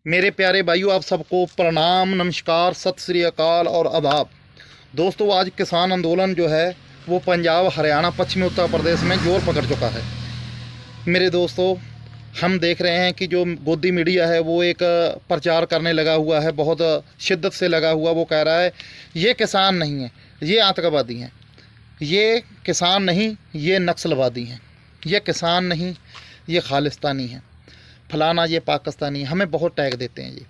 मेरे प्यारे भाइयों, आप सबको प्रणाम, नमस्कार, सत श्री अकाल और आदाब। दोस्तों, आज किसान आंदोलन जो है वो पंजाब, हरियाणा, पश्चिमी उत्तर प्रदेश में जोर पकड़ चुका है। मेरे दोस्तों, हम देख रहे हैं कि जो गोदी मीडिया है वो एक प्रचार करने लगा हुआ है, बहुत शिद्दत से लगा हुआ। वो कह रहा है ये किसान नहीं है, ये आतंकवादी हैं, ये किसान नहीं, ये नक्सलवादी हैं, ये किसान नहीं, ये खालिस्तानी हैं, फलाना ये पाकिस्तानी। हमें बहुत टैग देते हैं ये।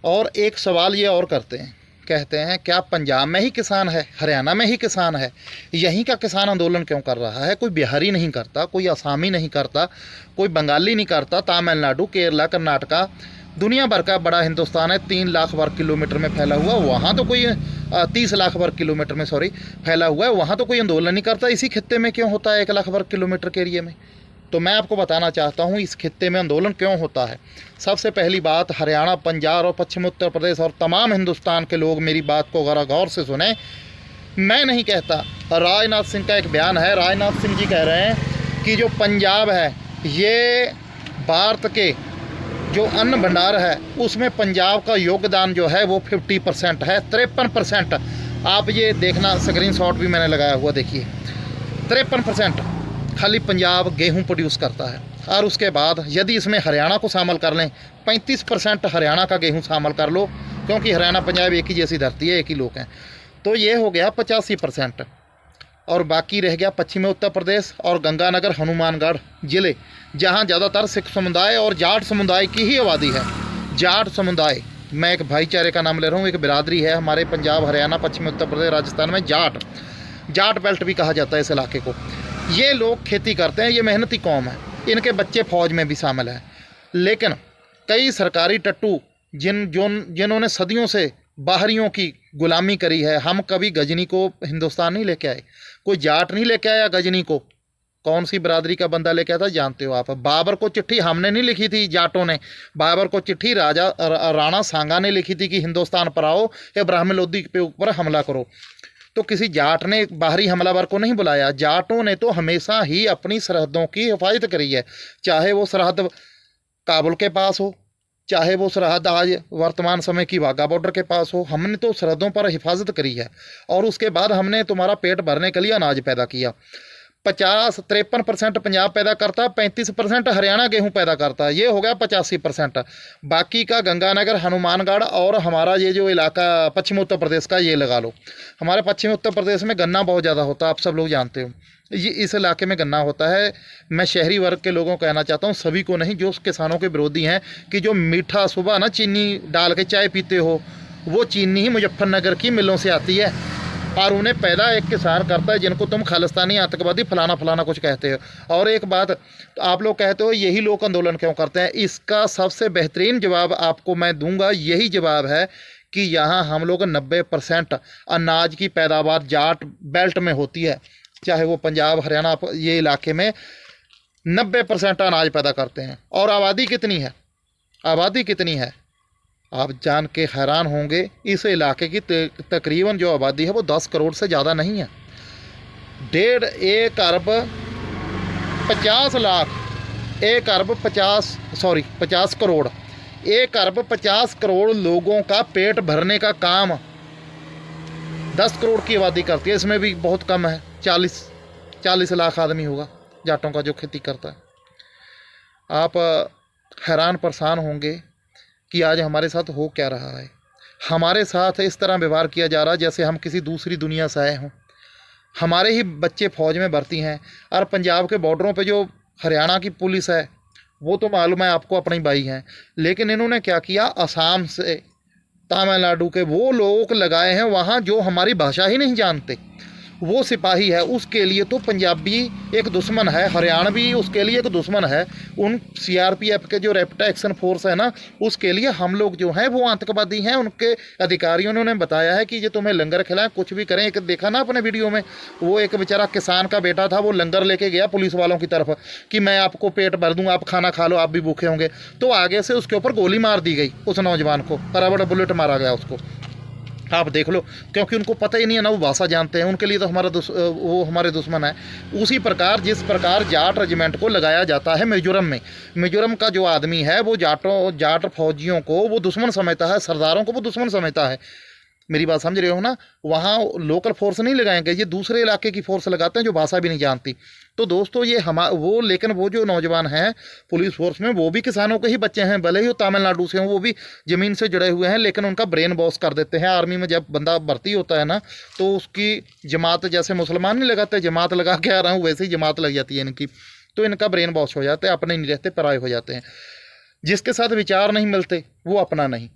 और एक सवाल ये और करते हैं, कहते हैं क्या पंजाब में ही किसान है, हरियाणा में ही किसान है, यहीं का किसान आंदोलन क्यों कर रहा है? कोई बिहारी नहीं करता, कोई आसामी नहीं करता, कोई बंगाली नहीं करता, तमिलनाडु, केरला, कर्नाटका, दुनिया भर का बड़ा हिंदुस्तान है, 3 लाख वर्ग किलोमीटर में फैला हुआ। वहाँ तो कोई 30 लाख वर्ग किलोमीटर में फैला हुआ है, वहाँ तो कोई आंदोलन नहीं करता। इसी खित्ते में क्यों होता है 1 लाख वर्ग किलोमीटर के एरिए में? तो मैं आपको बताना चाहता हूँ इस खित्ते में आंदोलन क्यों होता है। सबसे पहली बात, हरियाणा, पंजाब और पश्चिमी उत्तर प्रदेश और तमाम हिंदुस्तान के लोग मेरी बात को ज़रा गौर से सुने। मैं नहीं कहता, राजनाथ सिंह का एक बयान है। राजनाथ सिंह जी कह रहे हैं कि जो पंजाब है ये भारत के जो अन्न भंडार है उसमें पंजाब का योगदान जो है वो 50% है, 53%। आप ये देखना, स्क्रीनशॉट भी मैंने लगाया हुआ, देखिए 53% खाली पंजाब गेहूं प्रोड्यूस करता है। और उसके बाद यदि इसमें हरियाणा को शामिल कर लें, 35% हरियाणा का गेहूं शामिल कर लो, क्योंकि हरियाणा पंजाब एक ही जैसी धरती है, एक ही लोग हैं, तो ये हो गया 85%। और बाकी रह गया पश्चिमी उत्तर प्रदेश और गंगानगर, हनुमानगढ़ ज़िले, जहां ज़्यादातर सिख समुदाय और जाट समुदाय की ही आबादी है। जाट समुदाय, मैं एक भाईचारे का नाम ले रहा हूँ, एक बिरादरी है हमारे पंजाब, हरियाणा, पश्चिमी उत्तर प्रदेश, राजस्थान में जाट बेल्ट भी कहा जाता है इस इलाके को। ये लोग खेती करते हैं, ये मेहनती कौम है, इनके बच्चे फ़ौज में भी शामिल हैं। लेकिन कई सरकारी टट्टू जिन्होंने सदियों से बाहरियों की गुलामी करी है, हम कभी गजनी को हिंदुस्तान नहीं लेके आए, कोई जाट नहीं लेके आया गजनी को। कौन सी बरादरी का बंदा लेके आया था जानते हो आप? बाबर को चिट्ठी हमने नहीं लिखी थी, जाटों ने। बाबर को चिट्ठी राणा सांगा ने लिखी थी कि हिंदुस्तान पर आओ, इब्राहिम लोदी के ऊपर हमला करो। तो किसी जाट ने बाहरी हमलावर को नहीं बुलाया। जाटों ने तो हमेशा ही अपनी सरहदों की हिफाजत करी है, चाहे वो सरहद काबुल के पास हो, चाहे वो सरहद आज वर्तमान समय की वाघा बॉर्डर के पास हो। हमने तो सरहदों पर हिफाजत करी है। और उसके बाद हमने तुम्हारा पेट भरने के लिए अनाज पैदा किया। 53% पंजाब पैदा करता, 35% हरियाणा गेहूं पैदा करता है, ये हो गया 85%। बाकी का गंगानगर, हनुमानगढ़ और हमारा ये जो इलाका पश्चिमी उत्तर प्रदेश का, ये लगा लो। हमारे पश्चिमी उत्तर प्रदेश में गन्ना बहुत ज़्यादा होता है, आप सब लोग जानते हो। ये इस इलाके में गन्ना होता है। मैं शहरी वर्ग के लोगों को कहना चाहता हूँ, सभी को नहीं, जो किसानों के विरोधी हैं, कि जो मीठा सुबह ना चीनी डाल के चाय पीते हो, वो चीनी ही मुजफ्फरनगर की मिलों से आती है और उन्हें पैदा एक किसान करता है, जिनको तुम खालिस्तानी, आतंकवादी, फलाना फलाना कुछ कहते हो। और एक बात, आप लोग कहते हो यही लोग आंदोलन क्यों करते हैं, इसका सबसे बेहतरीन जवाब आपको मैं दूंगा। यही जवाब है कि यहाँ हम लोग 90% अनाज की पैदावार जाट बेल्ट में होती है, चाहे वो पंजाब, हरियाणा, ये इलाके में 90% अनाज पैदा करते हैं। और आबादी कितनी है? आबादी कितनी है आप जान के हैरान होंगे। इस इलाके की तकरीबन जो आबादी है वो 10 करोड़ से ज़्यादा नहीं है। 1.5 अरब 50 लाख, 50 करोड़, 1 अरब 50 करोड़ लोगों का पेट भरने का काम 10 करोड़ की आबादी करती है। इसमें भी बहुत कम है, 40 लाख आदमी होगा जाटों का जो खेती करता है। आप हैरान परेशान होंगे कि आज हमारे साथ हो क्या रहा है। हमारे साथ इस तरह व्यवहार किया जा रहा है जैसे हम किसी दूसरी दुनिया से आए हों। हमारे ही बच्चे फ़ौज में भर्ती हैं। और पंजाब के बॉर्डरों पे जो हरियाणा की पुलिस है वो तो मालूम है आपको, अपनी भाई हैं। लेकिन इन्होंने क्या किया, असम से, तमिलनाडु के वो लोग लगाए हैं वहाँ जो हमारी भाषा ही नहीं जानते। वो सिपाही है, उसके लिए तो पंजाबी एक दुश्मन है, हरियाणवी उसके लिए एक दुश्मन है। उन सीआरपीएफ के जो रैपिड एक्शन फोर्स है ना, उसके लिए हम लोग जो हैं वो आतंकवादी हैं। उनके अधिकारियों ने बताया है कि ये तुम्हें लंगर खिलाएं, कुछ भी करें। एक देखा ना अपने वीडियो में, वो एक बेचारा किसान का बेटा था, वो लंगर लेके गया पुलिस वालों की तरफ कि मैं आपको पेट भर दूँ, आप खाना खा लो, आप भी भूखे होंगे। तो आगे से उसके ऊपर गोली मार दी गई, उस नौजवान को रबड़ बुलेट मारा गया उसको। आप देख लो, क्योंकि उनको पता ही नहीं है ना वो भाषा जानते हैं, उनके लिए तो वो हमारे दुश्मन है। उसी प्रकार जिस प्रकार जाट रेजिमेंट को लगाया जाता है मिजोरम में, मिजोरम का जो आदमी है वो जाट फौजियों को वो दुश्मन समझता है, सरदारों को वो दुश्मन समझता है। मेरी बात समझ रहे हो ना। वहाँ लोकल फोर्स नहीं लगाएंगे, ये दूसरे इलाके की फोर्स लगाते हैं जो भाषा भी नहीं जानती। तो दोस्तों ये लेकिन वो जो नौजवान हैं पुलिस फोर्स में वो भी किसानों के ही बच्चे हैं, भले ही वो तमिलनाडु से हों, वो भी ज़मीन से जुड़े हुए हैं, लेकिन उनका ब्रेन वॉश कर देते हैं। आर्मी में जब बंदा भर्ती होता है ना तो उसकी जमात, जैसे मुसलमान नहीं लगाते जमात लगा के आ रहा हूँ, वैसे ही जमात लग जाती है इनकी, तो इनका ब्रेन वॉश हो जाता है, अपने नहीं रहते, पराये हो जाते हैं। जिसके साथ विचार नहीं मिलते वो अपना नहीं,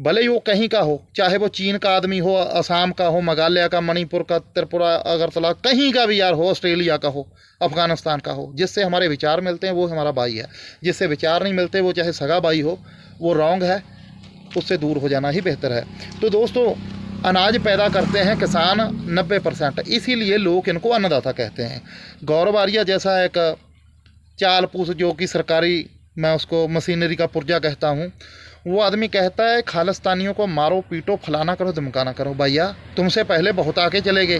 भले ही वो कहीं का हो, चाहे वो चीन का आदमी हो, असम का हो, मेघालय का, मणिपुर का, त्रिपुरा, अगरतला, कहीं का भी यार हो, ऑस्ट्रेलिया का हो, अफगानिस्तान का हो, जिससे हमारे विचार मिलते हैं वो हमारा भाई है। जिससे विचार नहीं मिलते वो चाहे सगा भाई हो, वो रॉन्ग है, उससे दूर हो जाना ही बेहतर है। तो दोस्तों अनाज पैदा करते हैं किसान 90%, इसीलिए लोग इनको अन्नदाता कहते हैं। गौरव आर्या जैसा एक चाल पूस जो कि सरकारी, मैं उसको मशीनरी का पुर्जा कहता हूँ, वो आदमी कहता है खालिस्तानियों को मारो पीटो फलाना करो धमकाना करो। भैया तुमसे पहले बहुत आके चले गए।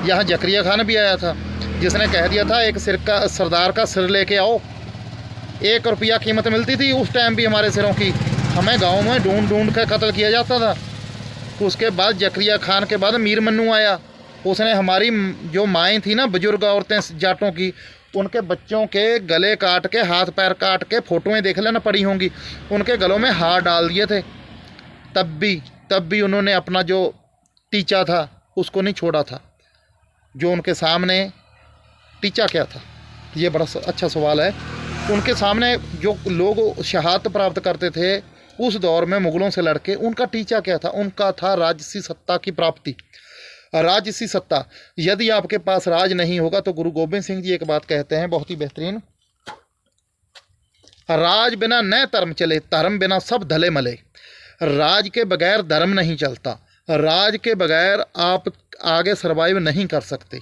यहाँ जकरिया खान भी आया था जिसने कह दिया था एक सरदार का सिर लेके आओ, 1 रुपया कीमत मिलती थी उस टाइम भी हमारे सिरों की, हमें गाँव में ढूंढ ढूंढ कर कत्ल किया जाता था। उसके बाद जकरिया खान के बाद मीर मन्नू आया, उसने हमारी जो माएँ थी ना, बुजुर्ग औरतें जाटों की, उनके बच्चों के गले काट के, हाथ पैर काट के, फ़ोटोएं देख लेना पड़ी होंगी, उनके गलों में हार डाल दिए थे। तब भी उन्होंने अपना जो टीचा था उसको नहीं छोड़ा था। जो उनके सामने टीचा क्या था, ये बड़ा अच्छा सवाल है। उनके सामने जो लोग शहादत प्राप्त करते थे उस दौर में मुग़लों से लड़के, उनका टीचा क्या था? उनका था राजसी सत्ता की प्राप्ति। राजसी सत्ता, यदि आपके पास राज नहीं होगा तो गुरु गोबिंद सिंह जी एक बात कहते हैं बहुत ही बेहतरीन, राज बिना न धर्म चले, धर्म बिना सब धले मले। राज के बगैर धर्म नहीं चलता, राज के बगैर आप आगे सर्वाइव नहीं कर सकते।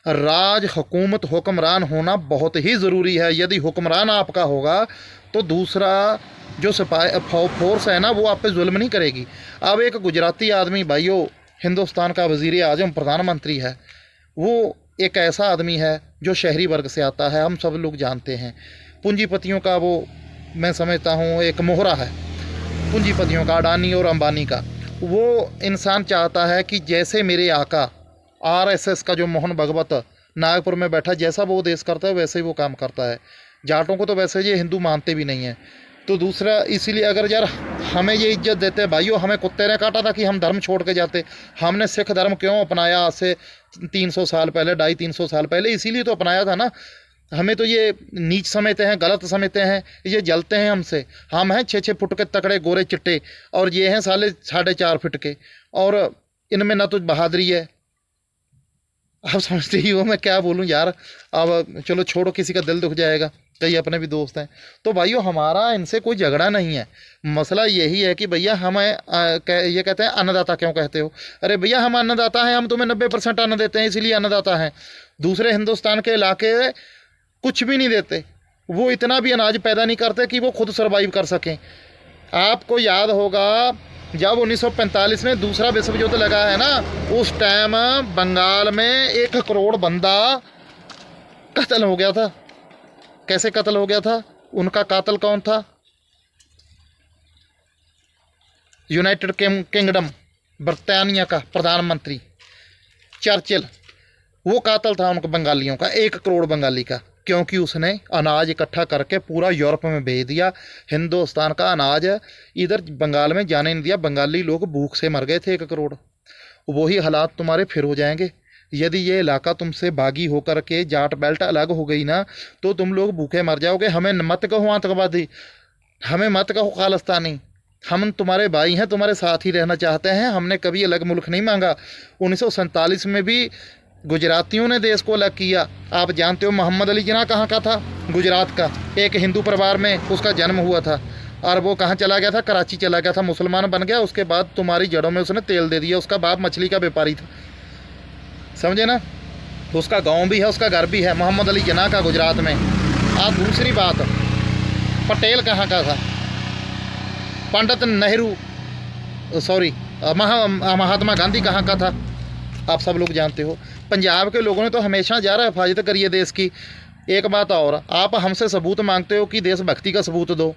राज, हुकूमत, हुक्मरान होना बहुत ही ज़रूरी है। यदि हुक्मरान आपका होगा तो दूसरा जो सिपाही फोर्स है ना वो आप पे जुल्म नहीं करेगी। अब एक गुजराती आदमी भाइयों हिंदुस्तान का वज़ीर आज़म प्रधानमंत्री है, वो एक ऐसा आदमी है जो शहरी वर्ग से आता है, हम सब लोग जानते हैं। पूंजीपतियों का वो मैं समझता हूँ एक मोहरा है, पूंजीपतियों का, अडानी और अंबानी का। वो इंसान चाहता है कि जैसे मेरे आका RSS का जो मोहन भगवत नागपुर में बैठा, जैसा वो देश करता है वैसे ही वो काम करता है। जाटों को तो वैसे ये हिंदू मानते भी नहीं हैं। तो दूसरा इसीलिए अगर यार हमें ये इज्जत देते हैं भाइयों, हमें कुत्ते ने काटा था कि हम धर्म छोड़ के जाते। हमने सिख धर्म क्यों अपनाया आज से 300 साल पहले, 250-300 साल पहले? इसीलिए तो अपनाया था ना। हमें तो ये नीच समझते हैं, गलत समझते हैं, ये जलते हैं हमसे। हम हैं 6-6 फुट के तकड़े गोरे चिट्टे और ये हैं साले 4.5 फुट के, और इनमें ना तो बहादुरी है। आप समझते ही हो मैं क्या बोलूँ यार। अब चलो छोड़ो, किसी का दिल दुख जाएगा, कई अपने भी दोस्त हैं। तो भाइयों हमारा इनसे कोई झगड़ा नहीं है, मसला यही है कि भैया हमें ये कहते हैं अन्नदाता क्यों कहते हो? अरे भैया हम अन्नदाता हैं, हम तुम्हें 90% अन्न देते हैं इसलिए अन्नदाता हैं। दूसरे हिंदुस्तान के इलाके कुछ भी नहीं देते, वो इतना भी अनाज पैदा नहीं करते कि वो खुद सर्वाइव कर सकें। आपको याद होगा जब 1945 में दूसरा विश्व युद्ध लगा है ना, उस टाइम बंगाल में 1 करोड़ बंदा कत्ल हो गया था। कैसे कत्ल हो गया था? उनका कातिल कौन था? यूनाइटेड किंगडम बरतानिया का प्रधानमंत्री चर्चिल, वो कातिल था उनको बंगालियों का, 1 करोड़ बंगाली का, क्योंकि उसने अनाज इकट्ठा करके पूरा यूरोप में भेज दिया। हिंदुस्तान का अनाज इधर बंगाल में जाने नहीं दिया। बंगाली लोग भूख से मर गए थे 1 करोड़। वही हालात तुम्हारे फिर हो जाएंगे यदि ये इलाका तुमसे बागी होकर के जाट बेल्ट अलग हो गई ना, तो तुम लोग भूखे मर जाओगे। हमें मत कहो आतंकवादी, हमें मत कहो खालिस्तानी, हम तुम्हारे भाई हैं, तुम्हारे साथ ही रहना चाहते हैं। हमने कभी अलग मुल्क नहीं मांगा। 1947 में भी गुजरातियों ने देश को अलग किया। आप जानते हो मोहम्मद अली जिन्ना कहाँ का था? गुजरात का। एक हिंदू परिवार में उसका जन्म हुआ था और वो कहाँ चला गया था? कराची चला गया था, मुसलमान बन गया। उसके बाद तुम्हारी जड़ों में उसने तेल दे दिया। उसका बाप मछली का व्यापारी था, समझे ना। उसका गांव भी है, उसका घर भी है, मोहम्मद अली जिन्ना का, गुजरात में। आप दूसरी बात, पटेल कहाँ का था? पंडित नेहरू, सॉरी महात्मा गांधी कहाँ का था, आप सब लोग जानते हो। पंजाब के लोगों ने तो हमेशा जा रहा हिफाजत करिए देश की। एक बात और, आप हमसे सबूत मांगते हो कि देशभक्ति का सबूत दो,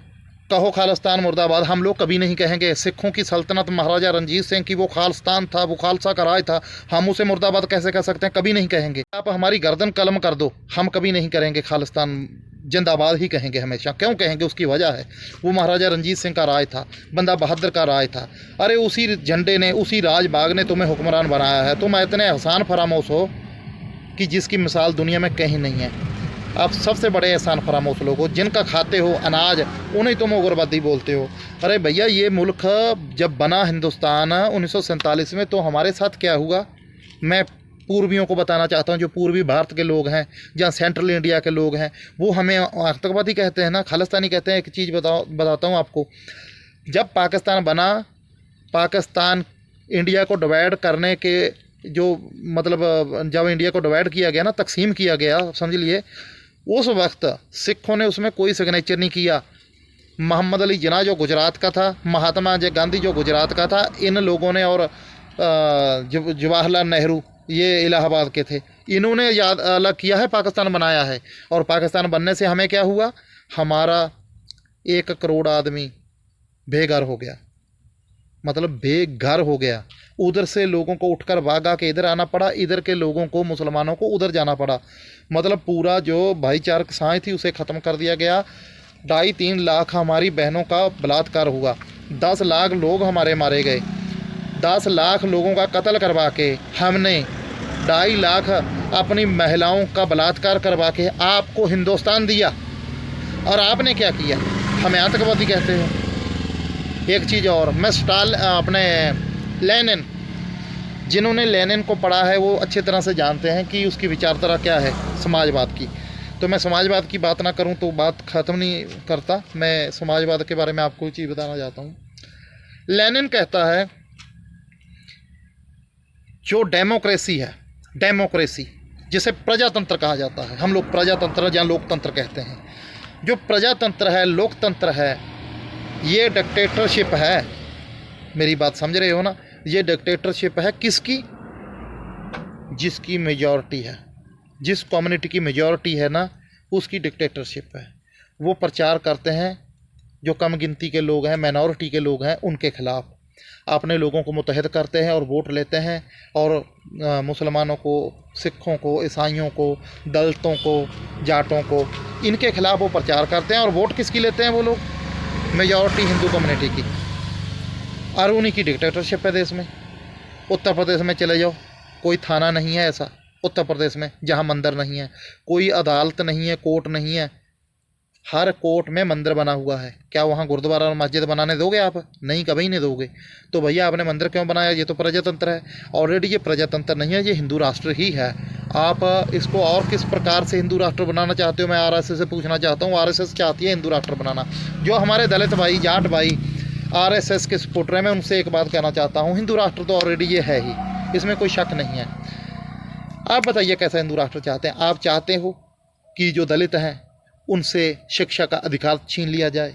कहो खालिस्तान मुर्दाबाद। हम लोग कभी नहीं कहेंगे। सिखों की सल्तनत महाराजा रंजीत सिंह की वो खालिस्तान था, वो खालसा का राज था, हम उसे मुर्दाबाद कैसे कह सकते हैं? कभी नहीं कहेंगे। आप हमारी गर्दन कलम कर दो, हम कभी नहीं करेंगे। खालिस्तान जिंदाबाद ही कहेंगे हमेशा। क्यों कहेंगे? उसकी वजह है, वो महाराजा रंजीत सिंह का राज था, बंदा बहादुर का राज था। अरे उसी झंडे ने, उसी राजबाग ने तुम्हें हुक्मरान बनाया है। तुम इतने एहसान फरामोश हो कि जिसकी मिसाल दुनिया में कहीं नहीं है। आप सबसे बड़े एहसान फरामोश लोग हो, जिनका खाते हो अनाज, उन्हें तुम उग्रवादी बोलते हो। अरे भैया, ये मुल्क जब बना हिंदुस्तान 1947 में, तो हमारे साथ क्या हुआ? मैं पूर्वियों को बताना चाहता हूँ, जो पूर्वी भारत के लोग हैं, जहाँ सेंट्रल इंडिया के लोग हैं, वो हमें आतंकवादी कहते हैं ना, खालिस्तानी कहते हैं। एक चीज़ बताता हूँ आपको। जब पाकिस्तान बना, पाकिस्तान इंडिया को डिवाइड करने के जो मतलब जब इंडिया को डिवाइड किया गया ना, तकसीम किया गया, समझ लिए, उस वक्त सिखों ने उसमें कोई सिग्नेचर नहीं किया। मोहम्मद अली जिन्ना जो गुजरात का था, महात्मा गांधी जो गुजरात का था, इन लोगों ने, और जवाहरलाल नेहरू ये इलाहाबाद के थे, इन्होंने याद अलग किया है, पाकिस्तान बनाया है। और पाकिस्तान बनने से हमें क्या हुआ? हमारा 1 करोड़ आदमी बेघर हो गया, मतलब बेघर हो गया। उधर से लोगों को उठकर भागा के इधर आना पड़ा, इधर के लोगों को, मुसलमानों को उधर जाना पड़ा। मतलब पूरा जो भाईचारक साँझ थी उसे ख़त्म कर दिया गया। 2.5-3 लाख हमारी बहनों का बलात्कार हुआ, 10 लाख लोग हमारे मारे गए, 10 लाख लोगों का कत्ल करवा के हमने 2.5 लाख अपनी महिलाओं का बलात्कार करवा के आपको हिंदुस्तान दिया। और आपने क्या किया? हमें आतंकवादी कहते हो। एक चीज़ और, मैं अपने लेनिन, जिन्होंने लेनिन को पढ़ा है वो अच्छी तरह से जानते हैं कि उसकी विचारधारा क्या है समाजवाद की। तो मैं समाजवाद की बात ना करूं तो बात ख़त्म नहीं करता। मैं समाजवाद के बारे में आपको चीज़ बताना चाहता हूं। लेनिन कहता है, जो डेमोक्रेसी है, डेमोक्रेसी जिसे प्रजातंत्र कहा जाता है, हम लोग प्रजातंत्र या लोकतंत्र कहते हैं, जो प्रजातंत्र है, लोकतंत्र है, ये डिक्टेटरशिप है। मेरी बात समझ रहे हो ना? ये डिक्टेटरशिप है किसकी? जिसकी मेजॉरिटी है, जिस कम्युनिटी की मेजॉरिटी है ना, उसकी डिक्टेटरशिप है। वो प्रचार करते हैं, जो कम गिनती के लोग हैं, माइनॉरिटी के लोग हैं, उनके खिलाफ अपने लोगों को मुतहद करते हैं और वोट लेते हैं। और मुसलमानों को, सिखों को, ईसाइयों को, दलितों को, जाटों को, इनके खिलाफ वो प्रचार करते हैं। और वोट किसकी लेते हैं वो लोग? मेजॉरिटी हिंदू कम्युनिटी की। और उन्हीं की डिक्टेटरशिप है देश में। उत्तर प्रदेश में चले जाओ, कोई थाना नहीं है ऐसा उत्तर प्रदेश में जहाँ मंदिर नहीं है, कोई अदालत नहीं है, कोर्ट नहीं है। हर कोर्ट में मंदिर बना हुआ है। क्या वहाँ गुरुद्वारा और मस्जिद बनाने दोगे आप? नहीं, कभी नहीं दोगे। तो भैया आपने मंदिर क्यों बनाया? ये तो प्रजातंत्र है। ऑलरेडी ये प्रजातंत्र नहीं है, ये हिंदू राष्ट्र ही है। आप इसको और किस प्रकार से हिंदू राष्ट्र बनाना चाहते हो? मैं आरएसएस से पूछना चाहता हूँ। आरएसएस चाहती है हिंदू राष्ट्र बनाना। जो हमारे दलित भाई, जाट भाई आरएसएस के सपोर्टर हैं, मैं उनसे एक बात कहना चाहता हूँ, हिंदू राष्ट्र तो ऑलरेडी ये है ही, इसमें कोई शक नहीं है। आप बताइए कैसा हिंदू राष्ट्र चाहते हैं? आप चाहते हो कि जो दलित हैं उनसे शिक्षा का अधिकार छीन लिया जाए?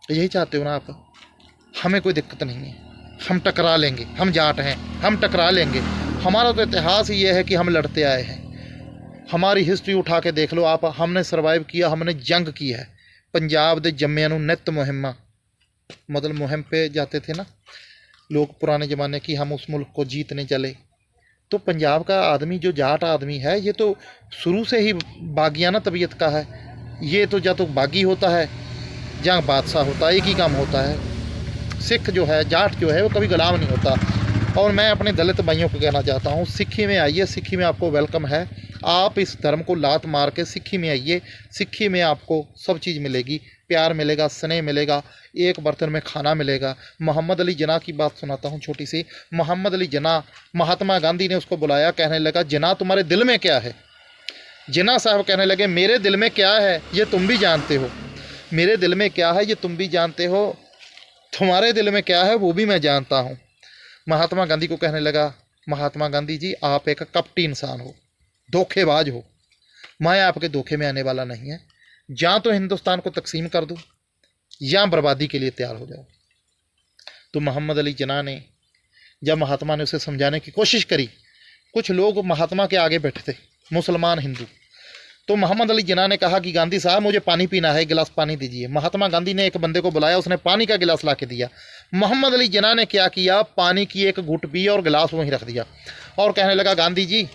यही चाहते हो ना आप? हमें कोई दिक्कत नहीं है, हम टकरा लेंगे। हम जाट हैं, हम टकरा लेंगे। हमारा तो इतिहास ही ये है कि हम लड़ते आए हैं। हमारी हिस्ट्री उठा के देख लो आप। हमने सर्वाइव किया, हमने जंग की है। पंजाब दे जम्मियां नूं नित मुहिमां, मतलब मुहिम पे जाते थे ना लोग पुराने ज़माने की, हम उस मुल्क को जीतने चले। तो पंजाब का आदमी, जो जाट आदमी है, ये तो शुरू से ही बागियाना तबीयत का है। ये तो या तो बागी होता है या बादशाह होता है, एक ही काम होता है। सिख जो है, जाट जो है, वो कभी गुलाम नहीं होता। और मैं अपने दलित भाइयों को कहना चाहता हूँ, सिक्खी में आइए, सिक्खी में आपको वेलकम है। आप इस धर्म को लात मार के सिक्खी में आइए। सिक्खी में आपको सब चीज़ मिलेगी, प्यार मिलेगा, स्नेह मिलेगा, एक बर्तन में खाना मिलेगा। मोहम्मद अली जिन्ना की बात सुनाता हूँ छोटी सी। मोहम्मद अली जिन्ना, महात्मा गांधी ने उसको बुलाया, कहने लगा, जिन्ना तुम्हारे दिल में क्या है? जिन्ना साहब कहने लगे, मेरे दिल में क्या है ये तुम भी जानते हो। मेरे दिल में क्या है ये तुम भी जानते हो, तुम्हारे दिल में क्या है वो भी मैं जानता हूँ। महात्मा गांधी को कहने लगा, महात्मा गांधी जी आप एक कपटी इंसान हो, धोखेबाज हो। मैं आपके धोखे में आने वाला नहीं है। या तो हिंदुस्तान को तकसीम कर दो या बर्बादी के लिए तैयार हो जाओ। तो मोहम्मद अली जिन्ना ने, जब महात्मा ने उसे समझाने की कोशिश करी, कुछ लोग महात्मा के आगे बैठे थे, मुसलमान हिंदू, तो मोहम्मद अली जिन्ना ने कहा कि गांधी साहब मुझे पानी पीना है, गिलास पानी दीजिए। महात्मा गांधी ने एक बंदे को बुलाया, उसने पानी का गिलास ला के दिया। मोहम्मद अली जिन्ना ने क्या किया, पानी की एक घुट पी और गिलास वहीं रख दिया और कहने लगा, गांधी जी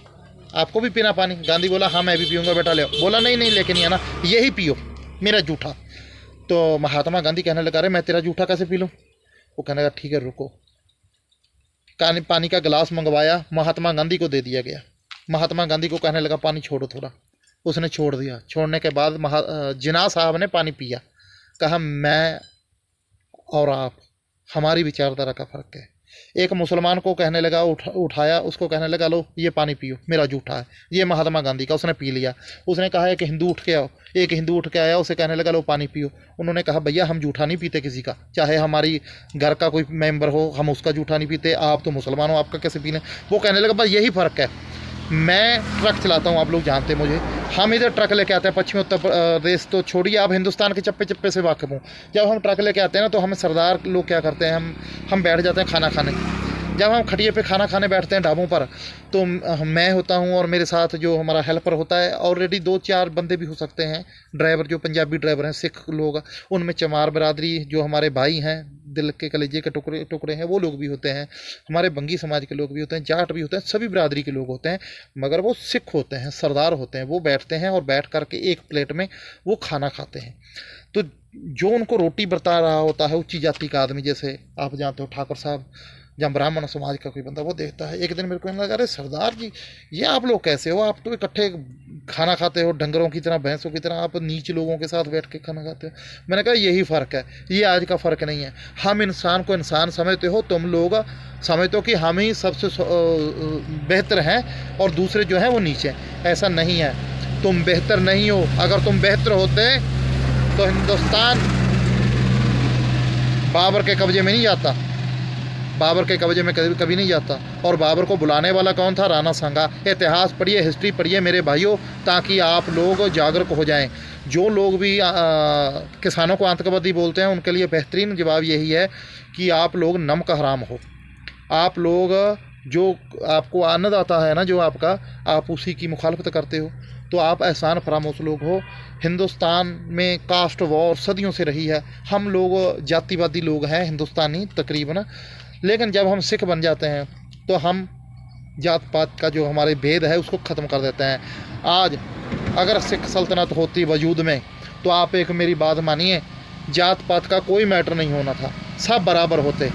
आपको भी पीना पानी? गांधी बोला, हाँ मैं भी पीऊँगा बेटा, ले। बोला, नहीं नहीं लेके नहीं आना, यही पियो, मेरा जूठा। तो महात्मा गांधी कहने लगा, अरे मैं तेरा जूठा कैसे पी लूँ? वो कहने लगा, ठीक है रुको। पानी का गिलास मंगवाया, महात्मा गांधी को दे दिया गया। महात्मा गांधी को कहने लगा, पानी छोड़ो थोड़ा। उसने छोड़ दिया। छोड़ने के बाद जिन्ना साहब ने पानी पिया। कहा, मैं और आप, हमारी विचारधारा का फ़र्क है। एक मुसलमान को कहने लगा, उठाया, उसको कहने लगा, लो ये पानी पियो, मेरा जूठा है, ये महात्मा गांधी का। उसने पी लिया। उसने कहा, एक हिंदू उठ के आओ। एक हिंदू उठ के आया, उसे कहने लगा, लो पानी पियो। उन्होंने कहा, भैया हम जूठा नहीं पीते किसी का, चाहे हमारी घर का कोई मेंबर हो, हम उसका जूठा नहीं पीते। आप तो मुसलमान हो, आपका कैसे पी लें? वो कहने लगा, बस यही फ़र्क है, मैं ट्रक चलाता हूँ, आप लोग जानते हैं मुझे, हम इधर ट्रक लेके आते हैं, पश्चिमी उत्तर प्रदेश तो छोड़िए, आप हिंदुस्तान के चप्पे चप्पे से वाकिफ़ हूँ। जब हम ट्रक लेके आते हैं ना, तो हमें सरदार लोग क्या करते हैं, हम बैठ जाते हैं खाना खाने। जब हम खटिए पे खाना खाने बैठते हैं ढाबों पर, तो मैं होता हूँ और मेरे साथ जो हमारा हेल्पर होता है, ऑलरेडी 2-4 बंदे भी हो सकते हैं, ड्राइवर, जो पंजाबी ड्राइवर हैं, सिख लोग, उनमें चमार बरादरी, जो हमारे भाई हैं, दिल के कलेजे के टुकड़े हैं, वो लोग भी होते हैं, हमारे बंगी समाज के लोग भी होते हैं, जाट भी होते हैं, सभी बरादरी के लोग होते हैं, मगर वो सिख होते हैं, सरदार होते हैं। वो बैठते हैं और बैठ करके एक प्लेट में वो खाना खाते हैं। तो जो उनको रोटी बरता रहा होता है, उच्ची जाति का आदमी, जैसे आप जानते हो ठाकुर साहब, या ब्राह्मण समाज का कोई बंदा, वो देखता है। एक दिन मेरे को लगा, अरे सरदार जी, ये आप लोग कैसे हो? आप तो इकट्ठे खाना खाते हो, डंगरों की तरह, भैंसों की तरह, आप नीच लोगों के साथ बैठ के खाना खाते हो। मैंने कहा, यही फ़र्क है, ये आज का फ़र्क नहीं है। हम इंसान को इंसान समझते हो, तुम लोग समझते हो कि हम ही सबसे बेहतर हैं और दूसरे जो हैं वो नीचे। ऐसा नहीं है, तुम बेहतर नहीं हो। अगर तुम बेहतर होते तो हिंदुस्तान बाबर के कब्जे में नहीं जाता, बाबर के कब्जे में कभी नहीं जाता। और बाबर को बुलाने वाला कौन था? राणा सांगा। इतिहास पढ़िए, हिस्ट्री पढ़िए मेरे भाइयों, ताकि आप लोग जागरूक हो जाएं। जो लोग भी किसानों को आतंकवादी बोलते हैं, उनके लिए बेहतरीन जवाब यही है कि आप लोग नमक हराम हो। आप लोग, जो आपको अन्नदाता है ना, जो आपका, आप उसी की मुखालफत करते हो, तो आप एहसान फरामोश लोग हो। हिंदुस्तान में कास्ट वॉर सदियों से रही है। हम लोग जातिवादी लोग हैं हिंदुस्तानी तकरीबन, लेकिन जब हम सिख बन जाते हैं तो हम जात पात का जो हमारे भेद है उसको ख़त्म कर देते हैं। आज अगर सिख सल्तनत होती वजूद में, तो आप एक मेरी बात मानिए, जात पात का कोई मैटर नहीं होना था, सब बराबर होते।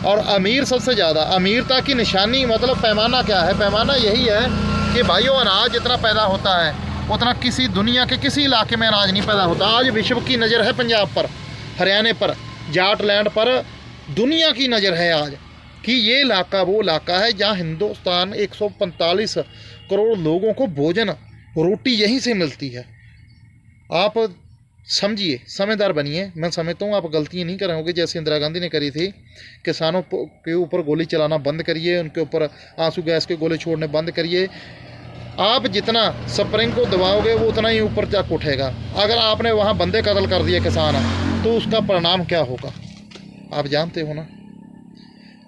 और अमीर सबसे ज़्यादा, अमीरता की निशानी, मतलब पैमाना क्या है? पैमाना यही है कि भाइयों, अनाज जितना पैदा होता है उतना किसी दुनिया के किसी इलाके में अनाज नहीं पैदा होता। आज विश्व की नज़र है पंजाब पर, हरियाणा पर, जाट लैंड पर, दुनिया की नज़र है आज कि ये इलाका वो इलाका है जहाँ हिंदुस्तान 145 करोड़ लोगों को भोजन, रोटी यहीं से मिलती है। आप समझिए, समझदार बनिए। मैं समझता हूँ आप गलतियाँ नहीं करोगे जैसे इंदिरा गांधी ने करी थी। किसानों के ऊपर गोली चलाना बंद करिए, उनके ऊपर आंसू गैस के गोले छोड़ने बंद करिए। आप जितना स्प्रिंग को दबाओगे वो उतना ही ऊपर तक उठेगा। अगर आपने वहाँ बंदे कत्ल कर दिए किसान, तो उसका परिणाम क्या होगा आप जानते हो ना।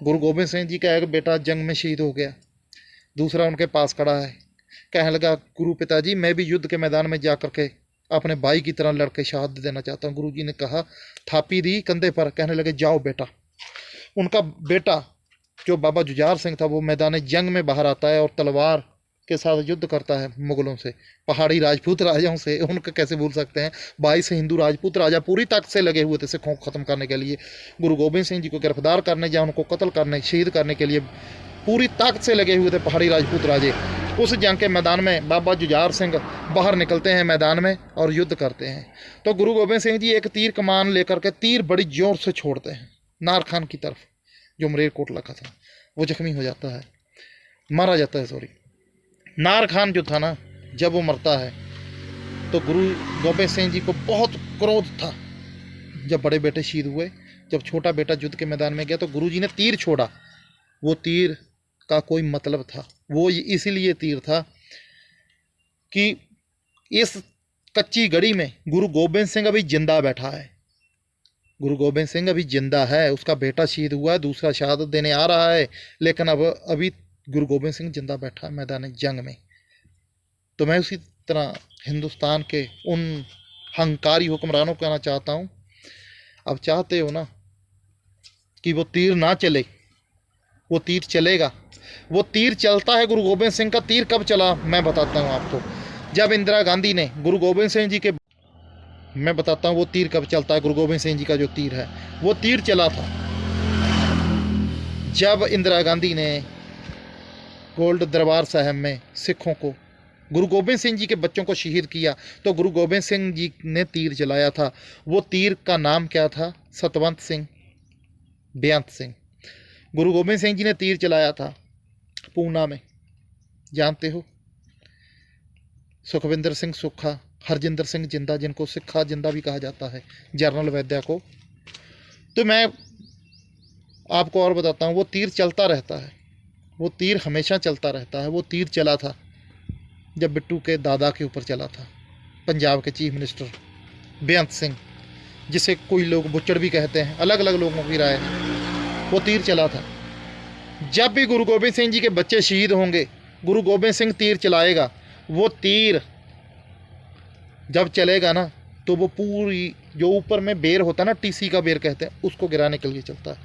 गुरु गोबिंद सिंह जी का एक बेटा जंग में शहीद हो गया, दूसरा उनके पास खड़ा है, कहने लगा, गुरु पिताजी मैं भी युद्ध के मैदान में जा कर के अपने भाई की तरह लड़के शहादत देना चाहता हूँ। गुरु जी ने कहा, थापी दी कंधे पर, कहने लगे, जाओ बेटा। उनका बेटा जो बाबा जुझार सिंह था, वो मैदान जंग में बाहर आता है और तलवार के साथ युद्ध करता है मुगलों से, पहाड़ी राजपूत राजाओं से। उनका कैसे भूल सकते हैं? 22 हिंदू राजपूत राजा पूरी ताकत से लगे हुए थे सिखों को ख़त्म करने के लिए, गुरु गोबिंद सिंह जी को गिरफ्तार करने या उनको कत्ल करने, शहीद करने के लिए पूरी ताकत से लगे हुए थे पहाड़ी राजपूत राजे। उस जंग के मैदान में बाबा जुझार सिंह बाहर निकलते हैं मैदान में और युद्ध करते हैं। तो गुरु गोबिंद सिंह जी एक तीर कमान लेकर के तीर बड़ी जोर से छोड़ते हैं नार खान की तरफ, जो मलेरकोटला का था। वो जख्मी हो जाता है, मारा जाता है, सॉरी। नार खान जो था ना, जब वो मरता है तो गुरु गोबिंद सिंह जी को बहुत क्रोध था। जब बड़े बेटे शहीद हुए, जब छोटा बेटा युद्ध के मैदान में गया, तो गुरु जी ने तीर छोड़ा। वो तीर का कोई मतलब था, वो इसीलिए तीर था कि इस कच्ची गड़ी में गुरु गोबिंद सिंह अभी जिंदा बैठा है। गुरु गोबिंद सिंह अभी जिंदा है, उसका बेटा शहीद हुआ है, दूसरा शहादत देने आ रहा है, लेकिन अब अभी गुरु गोबिंद सिंह जिंदा बैठा है मैदान जंग में। तो मैं उसी तरह हिंदुस्तान के उन हंकारी हुक्मरानों को कहना चाहता हूँ, अब चाहते हो ना कि वो तीर ना चले, वो तीर चलेगा। वो तीर चलता है, गुरु गोबिंद सिंह का तीर कब चला मैं बताता हूँ आपको। जब इंदिरा गांधी ने गुरु गोबिंद सिंह जी के, मैं बताता हूँ वो तीर कब चलता है। गुरु गोबिंद सिंह जी का जो तीर है वो तीर चला था जब इंदिरा गांधी ने गोल्ड दरबार साहब में सिखों को, गुरु गोबिंद सिंह जी के बच्चों को शहीद किया, तो गुरु गोबिंद सिंह जी ने तीर चलाया था। वो तीर का नाम क्या था? सतवंत सिंह, बेअंत सिंह। गुरु गोबिंद सिंह जी ने तीर चलाया था पूना में, जानते हो। सुखविंदर सिंह सुक्खा, हरजिंदर सिंह जिंदा, जिनको सिक्खा जिंदा भी कहा जाता है, जनरल वैद्या को। तो मैं आपको और बताता हूँ, वो तीर चलता रहता है, वो तीर हमेशा चलता रहता है। वो तीर चला था जब बिट्टू के दादा के ऊपर चला था, पंजाब के चीफ मिनिस्टर बेअंत सिंह, जिसे कोई लोग बुच्चड़ भी कहते हैं, अलग अलग लोगों की राय है। वो तीर चला था। जब भी गुरु गोबिंद सिंह जी के बच्चे शहीद होंगे, गुरु गोबिंद सिंह तीर चलाएगा। वो तीर जब चलेगा ना, तो वो पूरी जो ऊपर में बेर होता है ना, टीसी का बेर कहते हैं, उसको गिराने के लिए चलता है।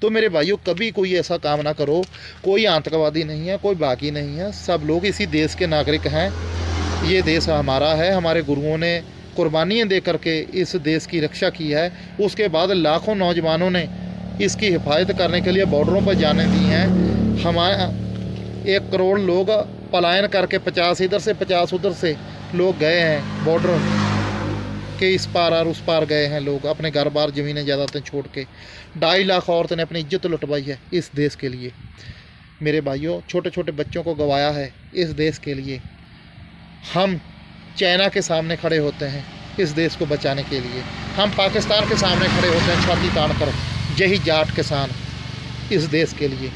तो मेरे भाइयों, कभी कोई ऐसा काम ना करो। कोई आतंकवादी नहीं है, कोई बाकी नहीं है, सब लोग इसी देश के नागरिक हैं। ये देश हमारा है, हमारे गुरुओं ने कुर्बानियाँ दे करके इस देश की रक्षा की है। उसके बाद लाखों नौजवानों ने इसकी हिफाजत करने के लिए बॉर्डरों पर जाने दी हैं। हमारे 1 करोड़ लोग पलायन करके 50 इधर से 50 उधर से लोग गए हैं, बॉर्डर के इस पार और उस पार गए हैं लोग, अपने घर बार ज़मीनें ज़्यादातर छोड़ के। 2.5 लाख औरतों ने अपनी इज्जत लुटवाई है इस देश के लिए। मेरे भाइयों, छोटे छोटे बच्चों को गंवाया है इस देश के लिए। हम चाइना के सामने खड़े होते हैं इस देश को बचाने के लिए, हम पाकिस्तान के सामने खड़े होते हैं छाती तान कर, यही जाट किसान इस देश के लिए।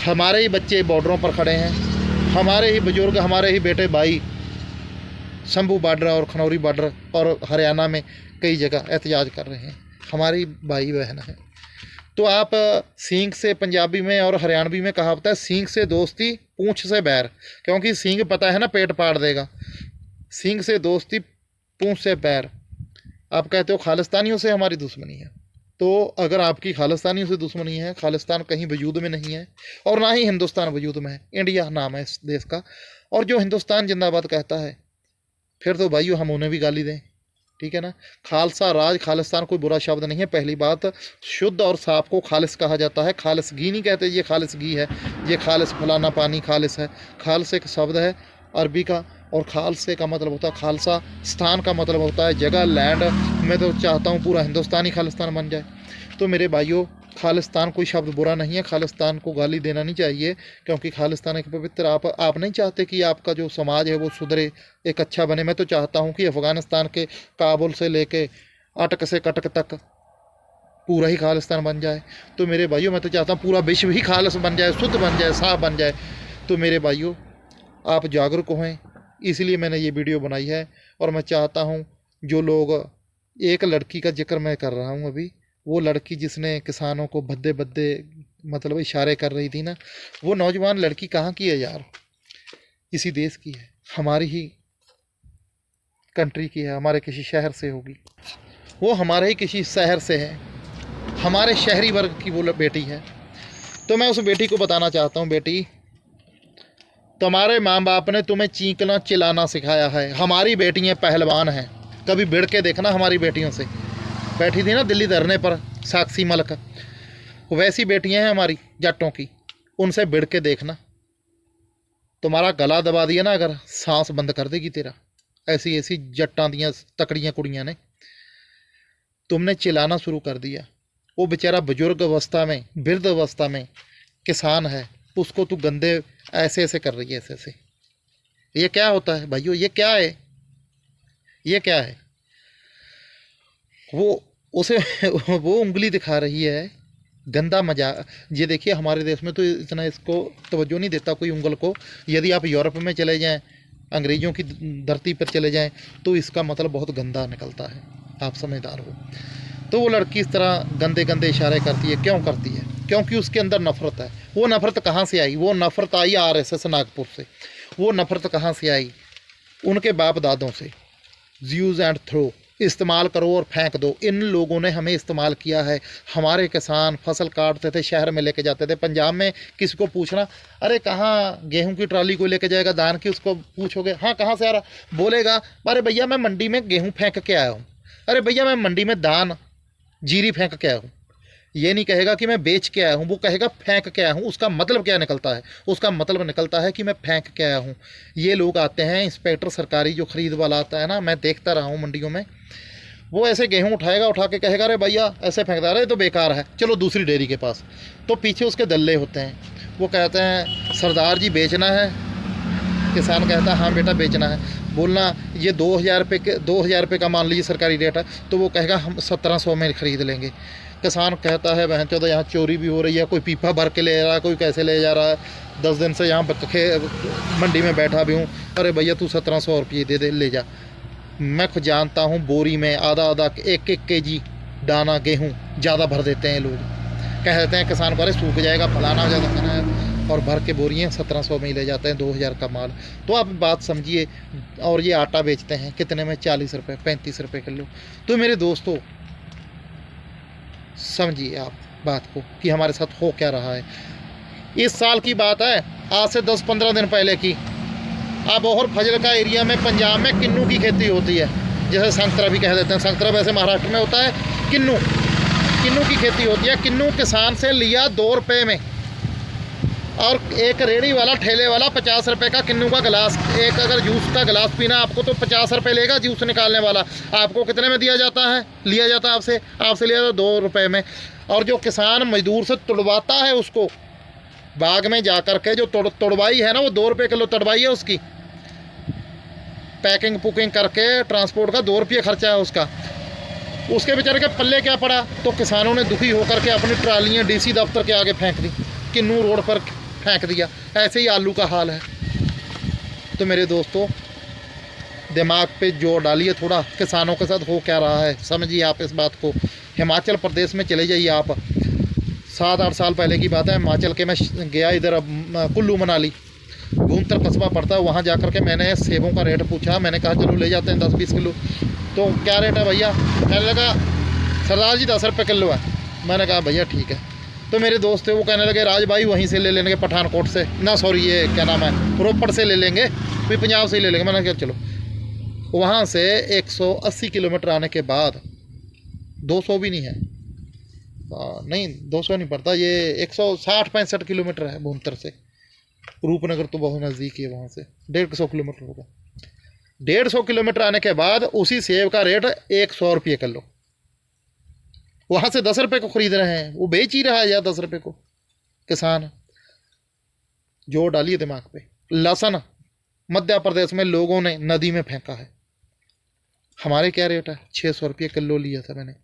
हमारे ही बच्चे बॉर्डरों पर खड़े हैं, हमारे ही बुजुर्ग, हमारे ही बेटे भाई शंभू बॉर्डर और खनौरी बॉर्डर और हरियाणा में कई जगह एहतजाज कर रहे हैं, हमारी भाई बहन है। तो आप सींग से, पंजाबी में और हरियाणवी में कहावत है, सींग से दोस्ती पूंछ से बैर, क्योंकि सींग पता है ना पेट फाड़ देगा। सींग से दोस्ती पूंछ से बैर। आप कहते हो खालिस्तानियों से हमारी दुश्मनी है, तो अगर आपकी खालिस्तानियों से दुश्मनी है, खालिस्तान कहीं वजूद में नहीं है और ना ही हिंदुस्तान वजूद में है, इंडिया नाम है इस देश का। और जो हिंदुस्तान जिंदाबाद कहता है, फिर तो भाइयों हम उन्हें भी गाली दें, ठीक है ना। खालसा राज, खालिस्तान कोई बुरा शब्द नहीं है। पहली बात, शुद्ध और साफ को खालिस कहा जाता है, खालिस घी नहीं कहते ये खालिस घी है, ये खालिस फलाना पानी खालिस है। खालिस एक शब्द है अरबी का, और खालसे का मतलब होता है खालसा, स्थान का मतलब होता है जगह, लैंड। मैं तो चाहता हूँ पूरा हिंदुस्तान ही खालिस्तान बन जाए। तो मेरे भाइयों, खालिस्तान कोई शब्द बुरा नहीं है, खालिस्तान को गाली देना नहीं चाहिए, क्योंकि खालिस्तान एक पवित्र, आप नहीं चाहते कि आपका जो समाज है वो सुधरे, एक अच्छा बने। मैं तो चाहता हूँ कि अफ़गानिस्तान के काबुल से लेके अटक से कटक तक पूरा ही खालिस्तान बन जाए। तो मेरे भाइयों, मैं तो चाहता हूँ पूरा विश्व ही खालिस बन जाए, शुद्ध बन जाए, साफ बन जाए। तो मेरे भाइयों, आप जागरूक हों, इसलिए मैंने ये वीडियो बनाई है। और मैं चाहता हूँ जो लोग, एक लड़की का जिक्र मैं कर रहा हूँ अभी, वो लड़की जिसने किसानों को भद्दे भद्दे मतलब इशारे कर रही थी ना, वो नौजवान लड़की कहाँ की है यार? इसी देश की है, हमारी ही कंट्री की है, हमारे किसी शहर से होगी, वो हमारे ही किसी शहर से है, हमारे शहरी वर्ग की वो बेटी है। तो मैं उस बेटी को बताना चाहता हूँ, बेटी, तुम्हारे माँ बाप ने तुम्हें चीखना चिल्लाना सिखाया है। हमारी बेटियाँ पहलवान हैं, कभी भिड़ के देखना हमारी बेटियों से। बैठी थी ना दिल्ली धरने पर साक्षी मलिक, वैसी बेटियां हैं हमारी जट्टों की, उनसे भिड़ के देखना। तुम्हारा गला दबा दिया ना अगर, सांस बंद कर देगी तेरा। ऐसी ऐसी जट्टां दियां तकड़ियां कुड़ियां ने, तुमने चिल्लाना शुरू कर दिया। वो बेचारा बुजुर्ग अवस्था में, वृद्ध अवस्था में किसान है, उसको तू गंदे ऐसे ऐसे कर रही है, ऐसे ऐसे। ये क्या होता है भाइयों? ये क्या है? ये क्या है? वो उसे वो उंगली दिखा रही है, गंदा मजाक। ये देखिए, हमारे देश में तो इतना इसको तवज्जो नहीं देता कोई उंगल को। यदि आप यूरोप में चले जाएं, अंग्रेज़ों की धरती पर चले जाएं, तो इसका मतलब बहुत गंदा निकलता है, आप समझदार हो। तो वो लड़की इस तरह गंदे गंदे इशारे करती है। क्यों करती है? क्योंकि उसके अंदर नफ़रत है। वो नफ़रत कहाँ से आई? वो नफ़रत आई RSS नागपुर से। वो नफ़रत कहाँ से आई? उनके बाप दादों से। यूज़ एंड थ्रो, इस्तेमाल करो और फेंक दो। इन लोगों ने हमें इस्तेमाल किया है। हमारे किसान फसल काटते थे, शहर में लेके जाते थे। पंजाब में किसी को पूछना, अरे कहाँ गेहूं की ट्राली को लेके जाएगा धान की, उसको पूछोगे हाँ कहाँ से आ रहा, बोलेगा अरे भैया मैं मंडी में गेहूं फेंक के आया हूँ, अरे भैया मैं मंडी में धान जीरी फेंक के आया हूँ। ये नहीं कहेगा कि मैं बेच के आया हूँ, वो कहेगा फेंक के आया हूँ। उसका मतलब क्या निकलता है? उसका मतलब निकलता है कि मैं फेंक के आया हूँ। ये लोग आते हैं, इंस्पेक्टर सरकारी जो खरीद वाला आता है ना, मैं देखता रहा हूँ मंडियों में, वो ऐसे गेहूं उठाएगा, उठा के कहेगा अरे भैया ऐसे फेंकता रहे तो बेकार है, चलो दूसरी डेयरी के पास। तो पीछे उसके दल्ले होते हैं, वो कहते हैं सरदार जी बेचना है। किसान कहता है हाँ बेटा बेचना है। बोलना ये 2000 रुपये का मान लीजिए सरकारी रेट है, तो वो कहेगा हम 1700 में ख़रीद लेंगे। किसान कहता है बहन चौदह यहाँ चोरी भी हो रही है, कोई पीपा भर के ले जा रहा है, कोई कैसे ले जा रहा है, 10 दिन से यहाँ मंडी में बैठा भी हूँ, अरे भैया तू 1700 रुपये दे दे, ले जा। मैं खुद जानता हूँ, बोरी में आधा 1 kg दाना गेहूँ ज़्यादा भर देते हैं लोग। कहते हैं किसान पर सूख जाएगा फलाना ज़्यादा करना है, और भर के बोरियाँ 1700 में ही ले जाते हैं, 2000 का माल। तो आप बात समझिए। और ये आटा बेचते हैं कितने में? 40 रुपये 35 रुपये किलो। तो मेरे दोस्तों समझिए आप बात को कि हमारे साथ हो क्या रहा है। इस साल की बात है, आज से 10-15 दिन पहले की। अबोहर फजल का एरिया में पंजाब में किन्नू की खेती होती है, जैसे संतरा भी कह देते हैं। संतरा वैसे महाराष्ट्र में होता है। किन्नू की खेती होती है। किन्नू किसान से लिया 2 रुपये में, और एक रेड़ी वाला ठेले वाला 50 रुपये का किन्नू का गिलास। एक अगर जूस का गिलास पीना आपको तो 50 रुपये लेगा जूस निकालने वाला। आपको कितने में दिया जाता है? लिया जाता है आपसे लिया जाता 2 रुपये में। और जो किसान मजदूर से तुड़वाता है उसको, बाग में जा कर के जो तुड़वाई है ना, वो 2 रुपये किलो तुड़वाई है उसकी। पैकिंग पुकिंग करके ट्रांसपोर्ट का 2 रुपये खर्चा है उसका। उसके बेचारे के पल्ले क्या पड़ा? तो किसानों ने दुखी होकर के अपनी ट्रालियाँ DC दफ्तर के आगे फेंक दी, किन्नू रोड पर फेंक दिया। ऐसे ही आलू का हाल है। तो मेरे दोस्तों दिमाग पे जोर डालिए थोड़ा, किसानों के साथ हो क्या रहा है समझिए आप इस बात को। हिमाचल प्रदेश में चले जाइए आप, 7-8 साल पहले की बात है। हिमाचल के मैं गया इधर कुल्लू मनाली, भूंतर कस्बा पड़ता है, वहाँ जाकर के मैंने सेबों का रेट पूछा। मैंने कहा चलो ले जाते हैं 10-20 किलो। तो क्या रेट है भैया? कहने लगा सरदार जी 10 रुपये किलो है। मैंने कहा भैया ठीक है। तो मेरे दोस्त थे वो कहने लगे राज भाई वहीं से ले लेंगे, पठानकोट से ना, सॉरी ये क्या नाम है, रोपड़ से ले लेंगे, फिर पंजाब से ही ले लेंगे। मैंने कहा चलो। वहाँ से 180 किलोमीटर आने के बाद, 200 भी नहीं है, नहीं 200 नहीं पड़ता, ये 160-65 किलोमीटर है भूंतर से। रूपनगर तो बहुत नज़दीक है, वहाँ से 150 किलोमीटर होगा। 150 किलोमीटर आने के बाद उसी सेब का रेट 100 रुपये किलो। वहाँ से 10 रुपये को खरीद रहे हैं, वो बेच ही रहा है यार 10 रुपये को किसान। जोर डालिए दिमाग पे। लहसुन मध्य प्रदेश में लोगों ने नदी में फेंका है। हमारे क्या रेट है? 600 रुपये किलो लिया था मैंने।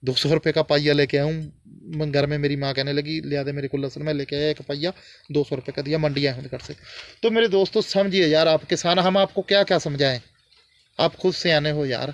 200 रुपये का पहिया लेके आया हूँ। घर में मेरी माँ कहने लगी ले आ दे मेरे को लहसुन। मैं लेके आया 1 पहिया, 200 रुपये का दिया, मंडी आया हूँ घर से। तो मेरे दोस्तों समझिए यार, आप किसान, हम आपको क्या क्या समझाएं? आप खुद से आने हो यार,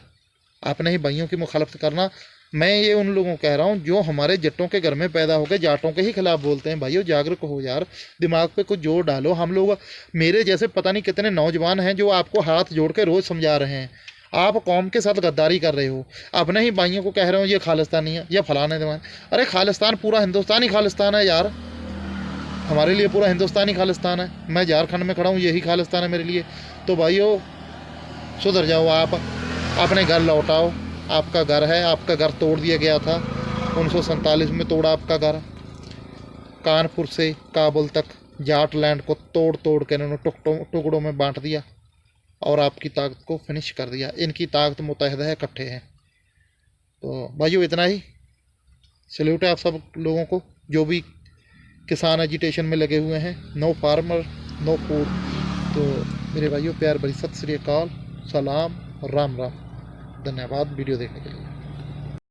आपने ही भाइयों की मुखालफत करना। मैं ये उन लोगों को कह रहा हूँ जो हमारे जट्टों के घर में पैदा हो गए, जाटों के ही खिलाफ बोलते हैं। भाइयों जागरूक हो यार, दिमाग पे कुछ जोर डालो। हम लोग, मेरे जैसे पता नहीं कितने नौजवान हैं जो आपको हाथ जोड़ के रोज़ समझा रहे हैं। आप कौम के साथ गद्दारी कर रहे हो, अपने ही भाइयों को कह रहे हो ये खालिस्तानी है या फलाने दीवान। अरे खालिस्तान पूरा हिंदुस्तान ही खालिस्तान है यार, हमारे लिए पूरा हिंदुस्तान ही खालिस्तान है। मैं झारखंड में खड़ा हूँ, यही खालिस्तान है मेरे लिए। तो भाइयों सुधर जाओ, आप अपने घर लौट आओ। आपका घर है, आपका घर तोड़ दिया गया था 1947 में, तोड़ा आपका घर। कानपुर से काबुल तक जाट लैंड को तोड़ तोड़ के इन्होंने टुकड़ों में बांट दिया और आपकी ताकत को फिनिश कर दिया। इनकी ताकत मुतहद है, इकट्ठे हैं। तो भाइयों इतना ही। सैल्यूट है आप सब लोगों को जो भी किसान एजिटेशन में लगे हुए हैं। No farmer no food. तो मेरे भाइयों प्यार भरी सत श्री अकाल, सलाम और राम राम। धन्यवाद वीडियो देखने के लिए।